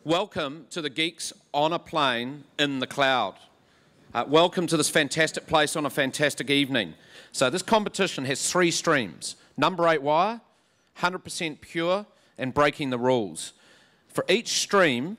Welcome to the Geeks on a Plane in the Cloud. Welcome to this fantastic place on a fantastic evening. So this competition has 3 streams: number 8 wire, 100% pure, and breaking the rules. For each stream,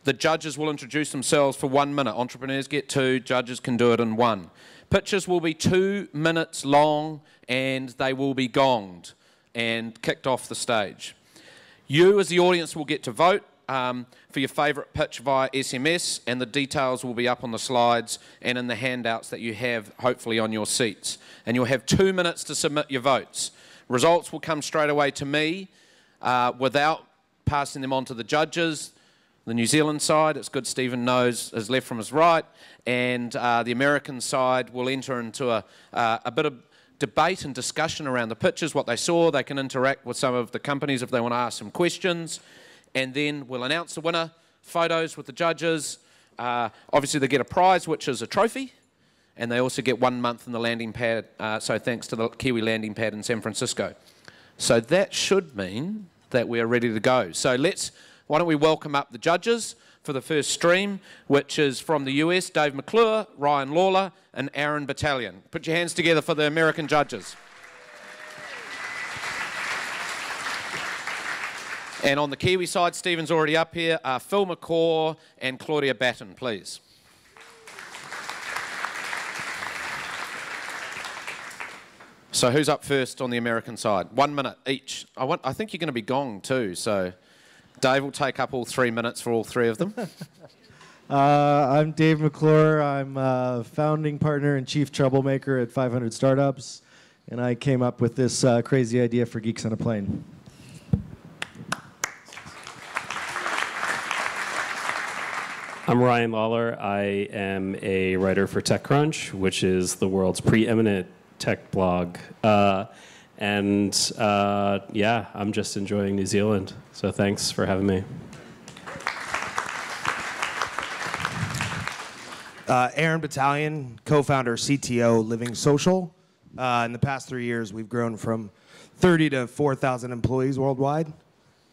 the judges will introduce themselves for 1 minute. Entrepreneurs get 2, judges can do it in 1. Pitches will be 2 minutes long and they will be gonged and kicked off the stage. You as the audience will get to vote for your favourite pitch via SMS, and the details will be up on the slides and in the handouts that you have hopefully on your seats. And you'll have 2 minutes to submit your votes. Results will come straight away to me without passing them on to the judges. The New Zealand side, it's good Stephen knows his left from his right, and the American side will enter into a bit of debate and discussion around the pitches, what they saw. They can interact with some of the companies if they want to ask some questions, and then we'll announce the winner, photos with the judges. Obviously they get a prize, which is a trophy, and they also get 1 month in the landing pad, so thanks to the Kiwi landing pad in San Francisco. So that should mean that we're ready to go. So why don't we welcome up the judges for the first stream, which is from the US, Dave McClure, Ryan Lawler, and Aaron Battalion. Put your hands together for the American judges. And on the Kiwi side, Stephen's already up here, Phil McCaw and Claudia Batten, please. So who's up first on the American side? 1 minute each. I think you're going to be gonged too, so Dave will take up all 3 minutes for all 3 of them. I'm Dave McClure. I'm a founding partner and chief troublemaker at 500 Startups, and I came up with this crazy idea for Geeks on a Plane. I'm Ryan Lawler. I am a writer for TechCrunch, which is the world's preeminent tech blog. Yeah, I'm just enjoying New Zealand. So thanks for having me. Aaron Battalion, co-founder, CTO, Living Social. In the past 3 years, we've grown from 30 to 4,000 employees worldwide,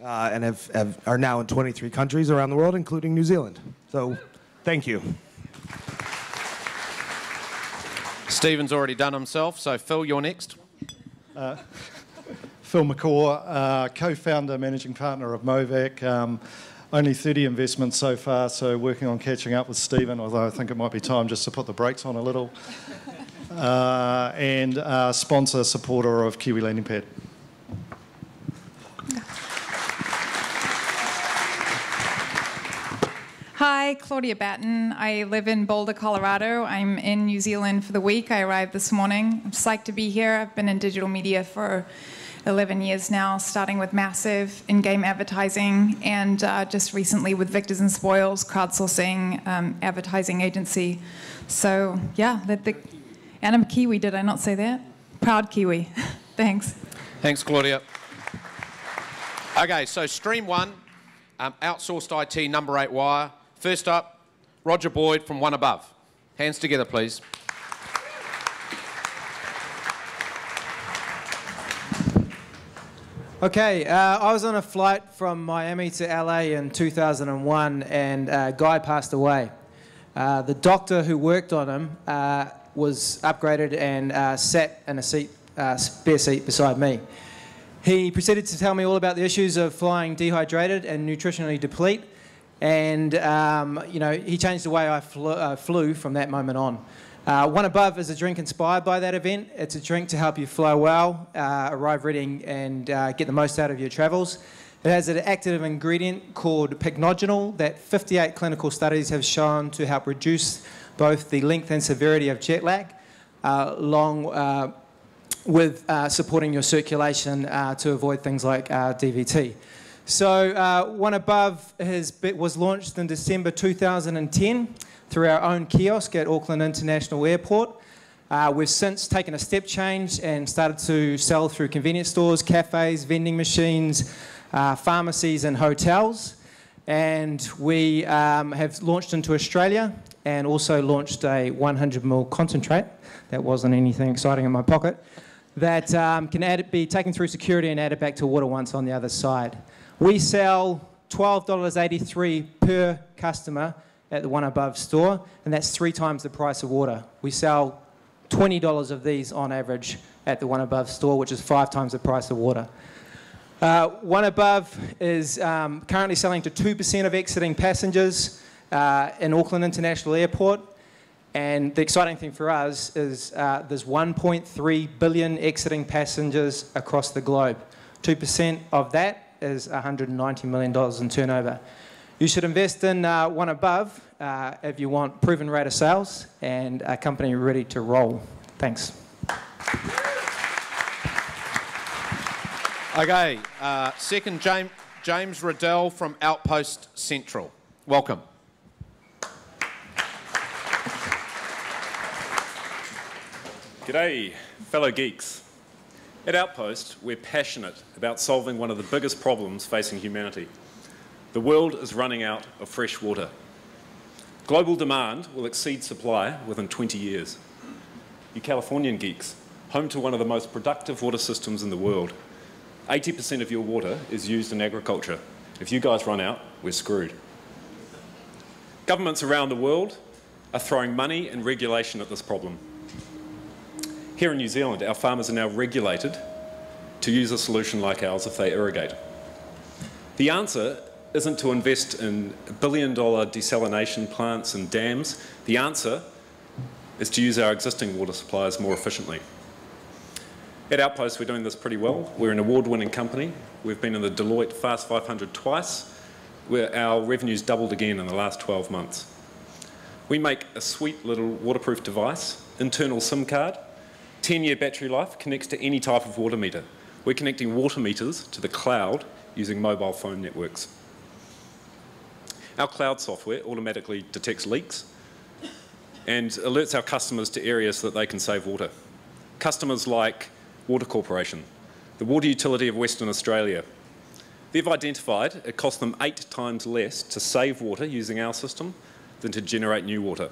and are now in 23 countries around the world, including New Zealand. So, thank you. Stephen's already done himself, so Phil, you're next. Phil McCaw, co-founder, managing partner of Movac. Only 30 investments so far, so working on catching up with Stephen, although I think it might be time just to put the brakes on a little. And sponsor, supporter of Kiwi Landing Pad. Hi, Claudia Batten. I live in Boulder, Colorado. I'm in New Zealand for the week. I arrived this morning. I'm psyched to be here. I've been in digital media for 11 years now, starting with Massive in-game advertising, and just recently with Victors and Spoils, crowdsourcing advertising agency. So yeah, and I'm a Kiwi, did I not say that? Proud Kiwi. Thanks. Thanks, Claudia. Okay, so stream 1, outsourced IT, number 8 wire. First up, Roger Boyd from One Above. Hands together, please. Okay, I was on a flight from Miami to LA in 2001, and a guy passed away. The doctor who worked on him was upgraded and sat in a spare seat beside me. He proceeded to tell me all about the issues of flying dehydrated and nutritionally deplete, and he changed the way I flew from that moment on. One Above is a drink inspired by that event. It's a drink to help you fly well, arrive ready, and get the most out of your travels. It has an active ingredient called pycnogenol that 58 clinical studies have shown to help reduce both the length and severity of jet lag, along with supporting your circulation to avoid things like DVT. So One Above was launched in December 2010 through our own kiosk at Auckland International Airport. We've since taken a step change and started to sell through convenience stores, cafes, vending machines, pharmacies and hotels. And we have launched into Australia and also launched a 100ml concentrate. That wasn't anything exciting in my pocket. That can be taken through security and added back to water once on the other side. We sell $12.83 per customer at the One Above store, and that's 3 times the price of water. We sell $20 of these on average at the One Above store, which is 5 times the price of water. One Above is currently selling to 2% of exiting passengers in Auckland International Airport. And the exciting thing for us is there's 1.3 billion exiting passengers across the globe. 2% of that is $190 million in turnover. You should invest in One Above if you want proven rate of sales and a company ready to roll. Thanks. Okay, second, James Riddell from Outpost Central. Welcome. G'day, fellow geeks. At Outpost, we're passionate about solving one of the biggest problems facing humanity. The world is running out of fresh water. Global demand will exceed supply within 20 years. You Californian geeks, home to one of the most productive water systems in the world. 80% of your water is used in agriculture. If you guys run out, we're screwed. Governments around the world are throwing money and regulation at this problem. Here in New Zealand, our farmers are now regulated to use a solution like ours if they irrigate. The answer isn't to invest in billion-dollar desalination plants and dams. The answer is to use our existing water supplies more efficiently. At Outpost, we're doing this pretty well. We're an award-winning company. We've been in the Deloitte Fast 500 twice, where our revenue's doubled again in the last 12 months. We make a sweet little waterproof device, internal SIM card, 10-year battery life, connects to any type of water meter. We're connecting water meters to the cloud using mobile phone networks. Our cloud software automatically detects leaks and alerts our customers to areas that they can save water. Customers like Water Corporation, the water utility of Western Australia. They've identified it costs them 8 times less to save water using our system than to generate new water.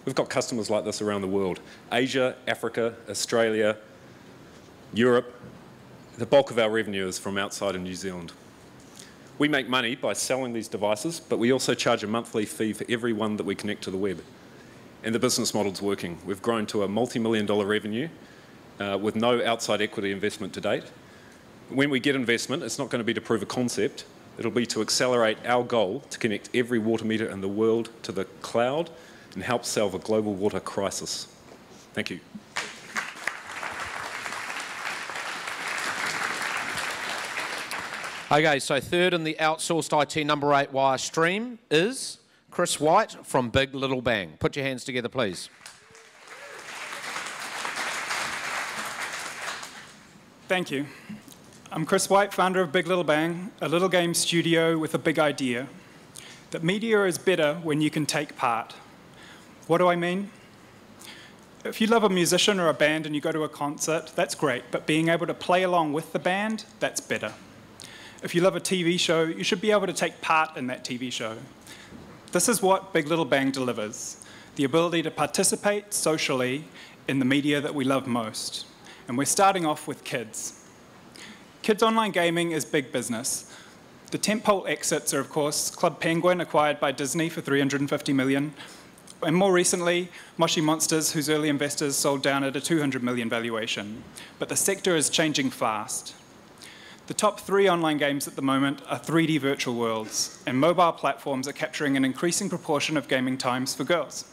We've got customers like this around the world. Asia, Africa, Australia, Europe. The bulk of our revenue is from outside of New Zealand. We make money by selling these devices, but we also charge a monthly fee for every one that we connect to the web. And the business model's working. We've grown to a multi-million-dollar revenue with no outside equity investment to date. When we get investment, it's not going to be to prove a concept. It'll be to accelerate our goal to connect every water meter in the world to the cloud and help solve a global water crisis. Thank you. Okay, so third in the outsourced IT number 8 wire stream is Chris White from Big Little Bang. Put your hands together, please. Thank you. I'm Chris White, founder of Big Little Bang, a little game studio with a big idea. That media is better when you can take part. What do I mean? If you love a musician or a band and you go to a concert, that's great, but being able to play along with the band, that's better. If you love a TV show, you should be able to take part in that TV show. This is what Big Little Bang delivers, the ability to participate socially in the media that we love most. And we're starting off with kids. Kids online gaming is big business. The tentpole exits are, of course, Club Penguin, acquired by Disney for $350 million, and more recently, Moshi Monsters, whose early investors sold down at a $200 million valuation. But the sector is changing fast. The top 3 online games at the moment are 3D virtual worlds, and mobile platforms are capturing an increasing proportion of gaming times for girls.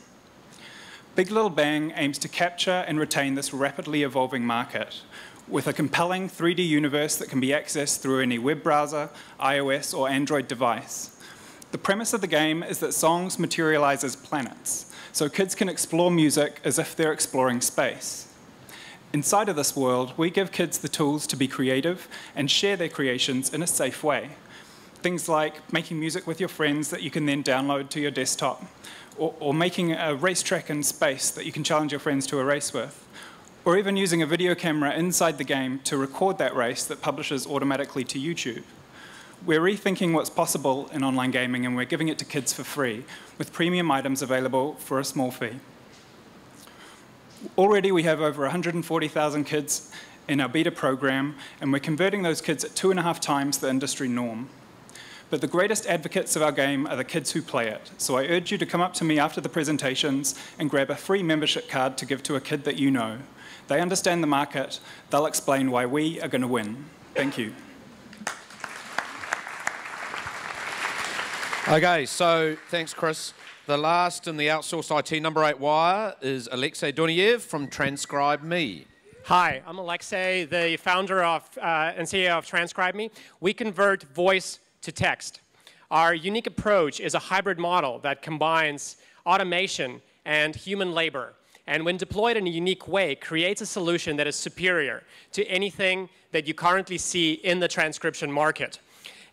Big Little Bang aims to capture and retain this rapidly evolving market with a compelling 3D universe that can be accessed through any web browser, iOS, or Android device. The premise of the game is that songs materialize as planets, so kids can explore music as if they're exploring space. Inside of this world, we give kids the tools to be creative and share their creations in a safe way. Things like making music with your friends that you can then download to your desktop, or making a racetrack in space that you can challenge your friends to a race with, or even using a video camera inside the game to record that race that publishes automatically to YouTube. We're rethinking what's possible in online gaming, and we're giving it to kids for free, with premium items available for a small fee. Already we have over 140,000 kids in our beta program, and we're converting those kids at 2.5 times the industry norm. but the greatest advocates of our game are the kids who play it. So I urge you to come up to me after the presentations and grab a free membership card to give to a kid that you know. They understand the market. They'll explain why we are going to win. Thank you. Okay, so thanks, Chris. The last in the outsourced IT number 8 wire is Alexei Duniev from Transcribe Me. Hi, I'm Alexei, the founder of and CEO of Transcribe Me. We convert voice to text. Our unique approach is a hybrid model that combines automation and human labor, and when deployed in a unique way, creates a solution that is superior to anything that you currently see in the transcription market.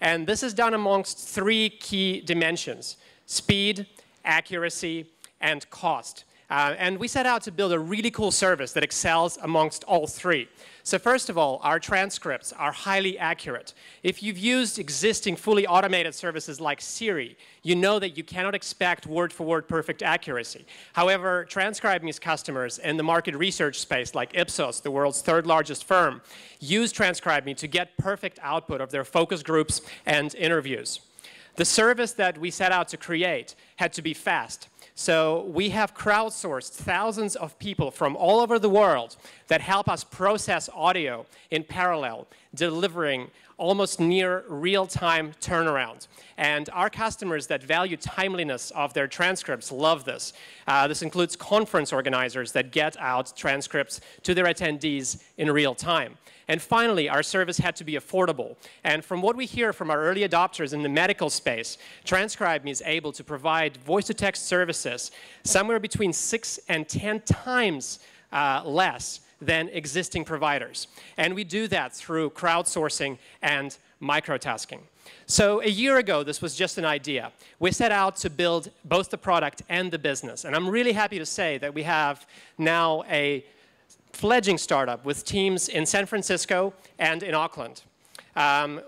And this is done amongst 3 key dimensions: speed, accuracy, and cost. And we set out to build a really cool service that excels amongst all 3. So first of all, our transcripts are highly accurate. If you've used existing fully automated services like Siri, you know that you cannot expect word-for-word perfect accuracy. However, Transcribe Me's customers in the market research space, like Ipsos, the world's 3rd largest firm, use Transcribe Me to get perfect output of their focus groups and interviews. The service that we set out to create had to be fast. So we have crowdsourced thousands of people from all over the world that help us process audio in parallel, delivering almost near real-time turnaround. And our customers that value timeliness of their transcripts love this. This includes conference organizers that get out transcripts to their attendees in real time. And finally, our service had to be affordable. And from what we hear from our early adopters in the medical space, Transcribe Me is able to provide voice-to-text services somewhere between 6 and 10 times less than existing providers. And we do that through crowdsourcing and microtasking. So a year ago, this was just an idea. We set out to build both the product and the business. And I'm really happy to say that we have now a fledgling startup with teams in San Francisco and in Auckland.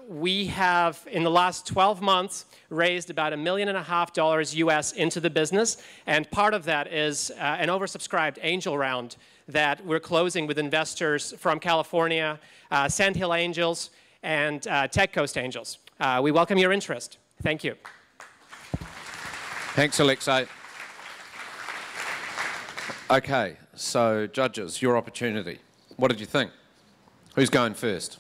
We have, in the last 12 months, raised about $1.5 million US into the business, and part of that is an oversubscribed angel round that we're closing with investors from California, Sand Hill Angels, and Tech Coast Angels. We welcome your interest. Thank you. Thanks, Alexei. Okay, so judges, your opportunity. What did you think? Who's going first?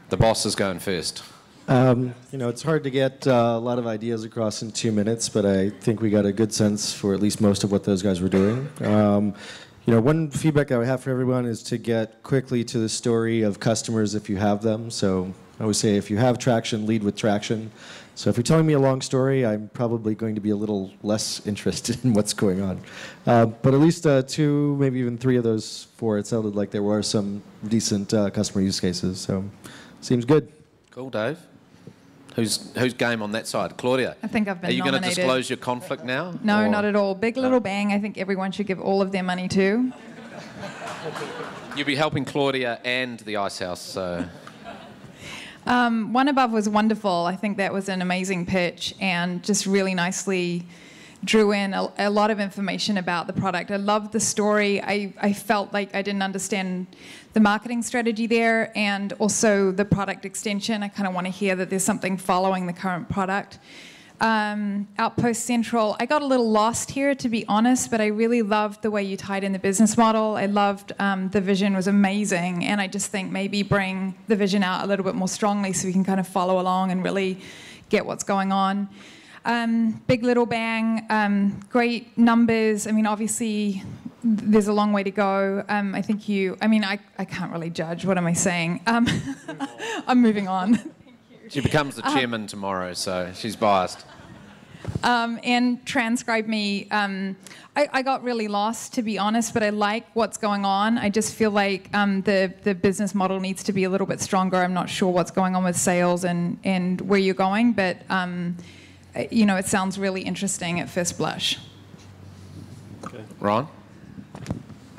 The boss is going first. You know, it's hard to get a lot of ideas across in 2 minutes, but I think we got a good sense for at least most of what those guys were doing. You know, one feedback I would have for everyone is to get quickly to the story of customers if you have them. So I always say if you have traction, lead with traction. So if you're telling me a long story, I'm probably going to be a little less interested in what's going on. But at least 2, maybe even 3 of those 4, it sounded like there were some decent customer use cases. So seems good. Cool, Dave. Who's game on that side? Claudia? I think I've been nominated. Are you going to disclose your conflict now? No, or? not at all. Big Little Bang, I think everyone should give all of their money to. You'll be helping Claudia and the Icehouse, so... One Above was wonderful. I think that was an amazing pitch and just really nicely drew in a lot of information about the product. I loved the story. I felt like I didn't understand the marketing strategy there and also the product extension. I kind of want to hear that there's something following the current product. Outpost Central, I got a little lost here, to be honest, but I really loved the way you tied in the business model. I loved the vision was amazing, and I just think maybe bring the vision out a little bit more strongly so we can kind of follow along and really get what's going on. Big Little Bang, great numbers. I mean, obviously, there's a long way to go. I think I can't really judge. What am I saying? I'm moving on. She becomes the chairman tomorrow, so she's biased. And Transcribe Me, I got really lost, to be honest, but I like what's going on. I just feel like the business model needs to be a little bit stronger. I'm not sure what's going on with sales and where you're going, but you know, it sounds really interesting at first blush. Okay. Ron?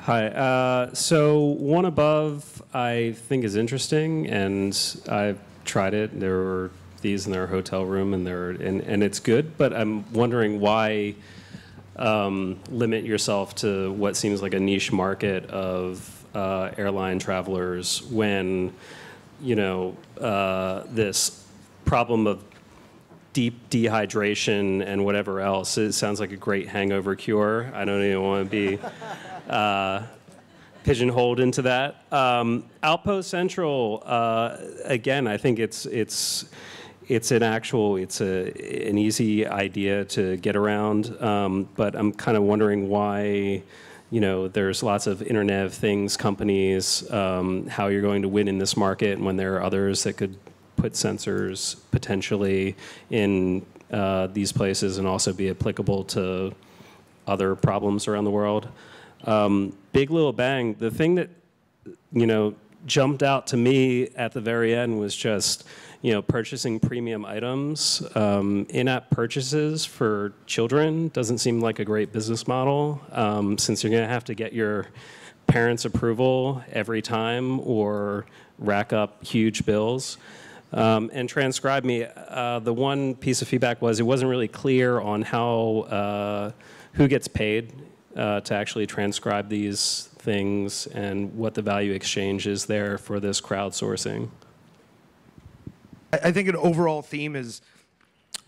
Hi. So One Above, I think, is interesting, and I've tried it. There were these in their hotel room, and it's good. But I'm wondering why limit yourself to what seems like a niche market of airline travelers when, you know, this problem of deep dehydration and whatever else. It sounds like a great hangover cure. I don't even want to be pigeonholed into that. Outpost Central, again, I think it's an easy idea to get around, but I'm kind of wondering why, there's lots of Internet of Things companies, how you're going to win in this market when there are others that could put sensors potentially in these places and also be applicable to other problems around the world. Big Little Bang, the thing that, jumped out to me at the very end was just, purchasing premium items. In-app purchases for children doesn't seem like a great business model, since you're going to have to get your parents' approval every time or rack up huge bills. And Transcribe Me, the one piece of feedback was it wasn't really clear on how, who gets paid to actually transcribe these things and what the value exchange is there for this crowdsourcing. I think an overall theme is,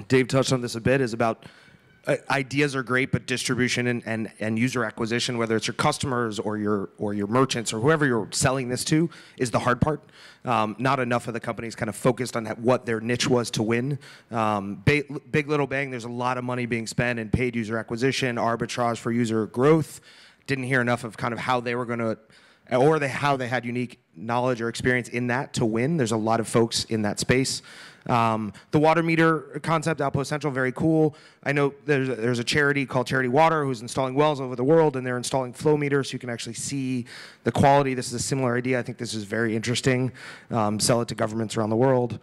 Dave touched on this a bit, is about ideas are great, but distribution and user acquisition, whether it's your customers or your merchants or whoever you're selling this to, is the hard part. Not enough of the companies kind of focused on what their niche was to win. Big Little Bang, there's a lot of money being spent in paid user acquisition, arbitrage for user growth. Didn't hear enough of kind of how they were going to, or how they had unique knowledge or experience in that to win. There's a lot of folks in that space. The water meter concept, Outpost Central, very cool. I know there's a charity called Charity Water who's installing wells over the world, and they're installing flow meters so you can actually see the quality. This is a similar idea. I think this is very interesting. Sell it to governments around the world.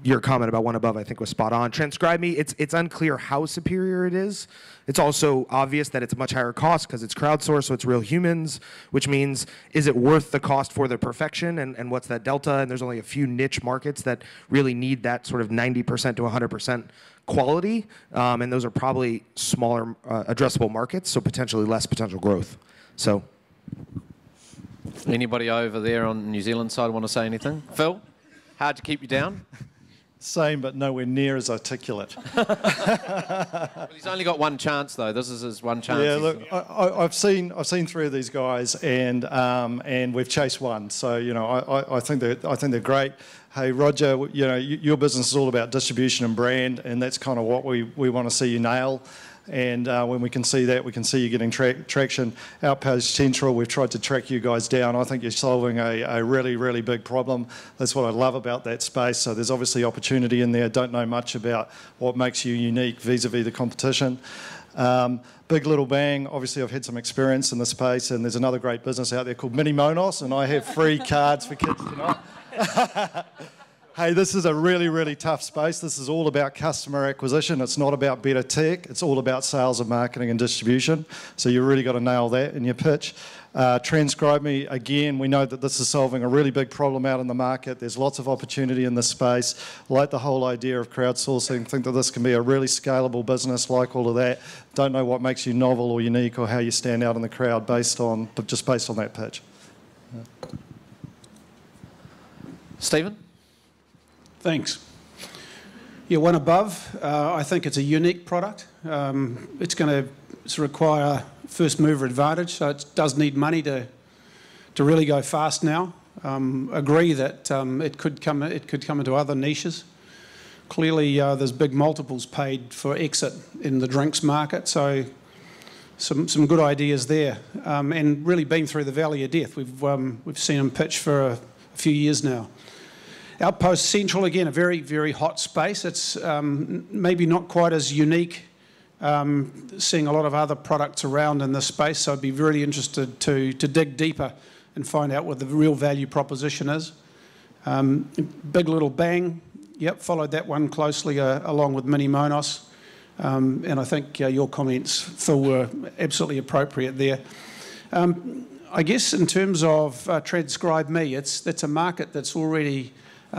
Your comment about one above, I think, was spot on. Transcribe Me, it's unclear how superior it is. It's also obvious that it's a much higher cost because it's crowdsourced, so it's real humans, which means, is it worth the cost for the perfection, and what's that delta? And there's only a few niche markets that really need that sort of 90% to 100% quality, and those are probably smaller addressable markets, so potentially less potential growth. So, anybody over there on the New Zealand side want to say anything? Phil, hard to keep you down? Same, but nowhere near as articulate. Well, he's only got one chance, though. This is his one chance. Yeah, look, I've seen three of these guys, and we've chased one. So I think they're great. Hey, Roger, your business is all about distribution and brand, and that's kind of what we want to see you nail. And when we can see that, we can see you getting traction. Outpost Central, we've tried to track you guys down. I think you're solving a really, really big problem. That's what I love about that space. So there's obviously opportunity in there. Don't know much about what makes you unique vis-a-vis the competition. Big Little Bang, obviously I've had some experience in the space, and there's another great business out there called Mini Monos, and I have free cards for kids tonight. Hey, this is a really, really tough space. This is all about customer acquisition. It's not about better tech. It's all about sales and marketing and distribution. So you really got to nail that in your pitch. Transcribe Me, again, we know that this is solving a really big problem out in the market. There's lots of opportunity in this space. Like the whole idea of crowdsourcing, think that this can be a really scalable business, like all of that. Don't know what makes you novel or unique or how you stand out in the crowd just based on that pitch. Yeah. Stephen? Thanks. Yeah, one above. I think it's a unique product. It's going to require first mover advantage, so it does need money to really go fast now. Agree that it could come into other niches. Clearly, there's big multiples paid for exit in the drinks market, so some good ideas there. And really been through the valley of death. We've seen them pitch for a few years now. Outpost Central, again, a very, very hot space. It's maybe not quite as unique, seeing a lot of other products around in this space, so I'd be really interested to dig deeper and find out what the real value proposition is. Big Little Bang, yep, followed that one closely along with Mini Monos, and I think your comments, Phil, were absolutely appropriate there. I guess in terms of Transcribe Me, that's a market that's already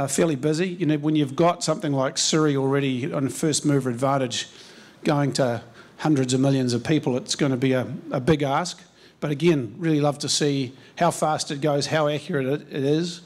fairly busy. When you've got something like Siri already on first mover advantage going to hundreds of millions of people, it's going to be a big ask. But again, really love to see how fast it goes, how accurate it is.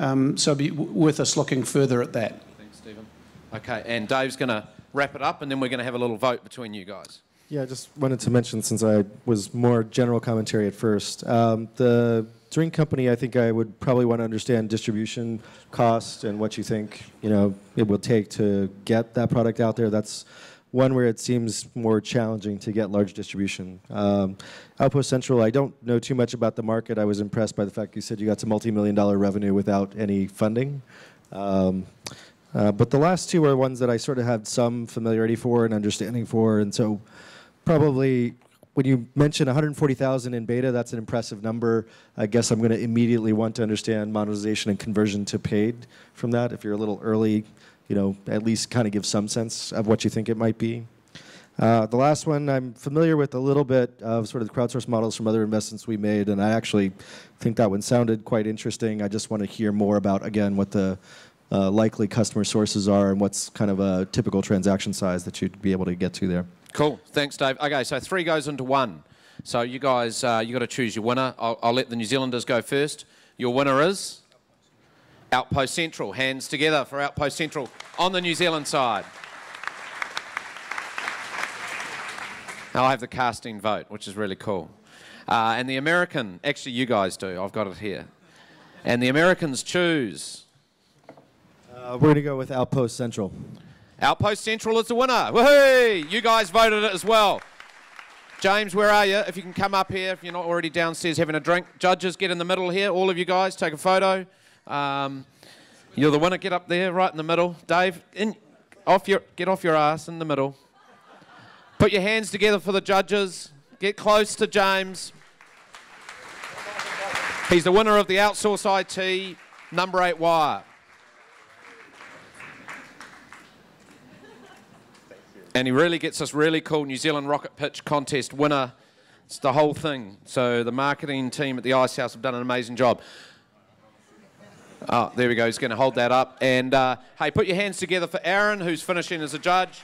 So it'd be worth us looking further at that. Thanks, Stephen. Okay, and Dave's going to wrap it up, and then we're going to have a little vote between you guys. Yeah, I just wanted to mention, since I was more general commentary at first, the drink company, I think I would probably want to understand distribution cost and what you think, it will take to get that product out there. That's one where it seems more challenging to get large distribution. Outpost Central, I don't know too much about the market. I was impressed by the fact you said you got to multi-million-dollar revenue without any funding. But the last two are ones that I sort of had some familiarity for and understanding for, and so probably when you mention 140,000 in beta, that's an impressive number. I guess I'm going to immediately want to understand monetization and conversion to paid from that. If you're a little early, at least kind of give some sense of what you think it might be. The last one, I'm familiar with a little bit of sort of the crowdsource models from other investments we made, and I actually think that one sounded quite interesting. I just want to hear more about, again, what the likely customer sources are and what's kind of a typical transaction size that you'd be able to get to there. Cool. Thanks, Dave. Okay, so 3 goes into 1. So you guys, you got to choose your winner. I'll let the New Zealanders go first. Your winner is Outpost Central. Hands together for Outpost Central on the New Zealand side. Now I have the casting vote, which is really cool. And the American, actually you guys do. I've got it here. And the Americans choose. We're going to go with Outpost Central. Outpost Central is the winner. Woohoo! You guys voted it as well. James, where are you? If you can come up here, if you're not already downstairs having a drink. Judges, get in the middle here. All of you guys, take a photo. You're the winner. Get up there, right in the middle. Dave, get off your ass in the middle. Put your hands together for the judges. Get close to James. He's the winner of the Outsource IT number 8 wire. And he really gets this really cool New Zealand Rocket Pitch Contest winner. It's the whole thing. So the marketing team at the Icehouse have done an amazing job. Oh, there we go. He's going to hold that up. And, hey, put your hands together for Aaron, who's finishing as a judge.